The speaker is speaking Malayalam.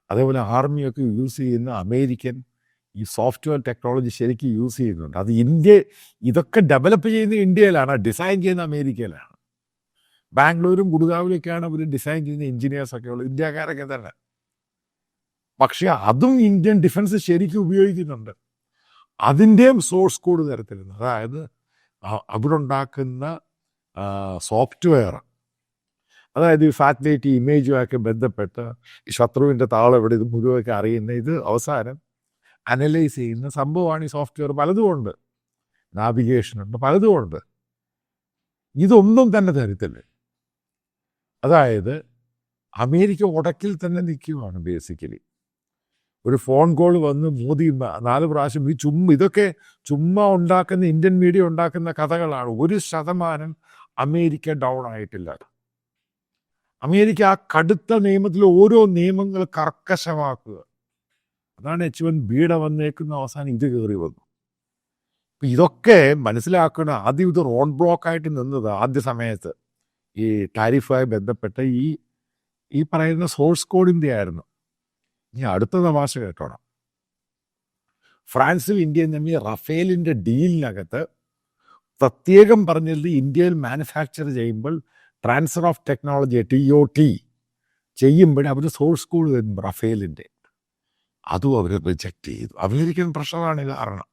അതേപോലെ ആർമിയൊക്കെ യൂസ് ചെയ്യുന്ന അമേരിക്കൻ ഈ സോഫ്റ്റ്വെയർ ടെക്നോളജി ശരിക്കും യൂസ് ചെയ്യുന്നുണ്ട്. അത് ഇതൊക്കെ ഡെവലപ്പ് ചെയ്യുന്ന ഇന്ത്യയിലാണ്, ഡിസൈൻ ചെയ്യുന്ന അമേരിക്കയിലാണ്. ബാംഗ്ലൂരും ഗുഡ്ഗാവിലൊക്കെയാണ് അവർ ഡിസൈൻ ചെയ്യുന്ന എഞ്ചിനീയേഴ്സൊക്കെ ഉള്ളത്, ഇന്ത്യക്കാരൊക്കെ തന്നെ. പക്ഷെ അതും ഇന്ത്യൻ ഡിഫൻസ് ശരിക്കും ഉപയോഗിക്കുന്നുണ്ട്. അതിൻ്റെയും സോഴ്സ് കോഡ് തരത്തിലുണ്ട്. അതായത് അവിടെ ഉണ്ടാക്കുന്ന സോഫ്റ്റ്വെയർ, അതായത് ഈ സാറ്റലൈറ്റ് ഇമേജുമൊക്കെ ബന്ധപ്പെട്ട് ഈ ശത്രുവിൻ്റെ താളം എവിടെ, ഇത് മുഴുവൊക്കെ അറിയുന്ന, ഇത് അവസാനം അനലൈസ് ചെയ്യുന്ന സംഭവമാണ് ഈ സോഫ്റ്റ്വെയർ. പലതുമുണ്ട്, നാവിഗേഷനുണ്ട്, പലതുമുണ്ട്. ഇതൊന്നും തന്നെ തരത്തില്ല. അതായത് അമേരിക്ക ഉടക്കിൽ തന്നെ നിൽക്കുകയാണ് ബേസിക്കലി. ഒരു ഫോൺ കോൾ വന്ന് മോദി 4 പ്രാവശ്യം ഇതൊക്കെ ചുമ്മാ ഉണ്ടാക്കുന്ന ഇന്ത്യൻ മീഡിയ ഉണ്ടാക്കുന്ന കഥകളാണ്. 1% അമേരിക്ക ഡൗൺ ആയിട്ടില്ല. അമേരിക്ക ആ കടുത്ത നിയമത്തിൽ ഓരോ നിയമങ്ങൾ കർക്കശമാക്കുക. അതാണ് H1Bയുടെ വന്നേക്കുന്ന അവസാനം ഇത് കയറി വന്നു. അപ്പം ഇതൊക്കെ മനസ്സിലാക്കണം. ആദ്യം ഇത് റോഡ് ബ്ലോക്കായിട്ട് നിന്നത് ആദ്യ സമയത്ത് ഈ ടാരിഫുമായി ബന്ധപ്പെട്ട ഈ പറയുന്ന സോഴ്സ് കോഡിൻ്റെ ആയിരുന്നു. ഇനി അടുത്ത തമാശ കേട്ടോണം. ഫ്രാൻസും ഇന്ത്യയും തമ്മിൽ റഫേലിൻ്റെ ഡീലിനകത്ത് പ്രത്യേകം പറഞ്ഞത് ഇന്ത്യയിൽ മാനുഫാക്ചർ ചെയ്യുമ്പോൾ ട്രാൻസ്ഫർ ഓഫ് ടെക്നോളജി TOT ചെയ്യുമ്പോൾ അവർ സോഴ്സ് കോഡ് തരും റഫേലിൻ്റെ. അതും അവർ റിജക്റ്റ് ചെയ്തു. അമേരിക്കൻ പ്രഷറാണ് കാരണം.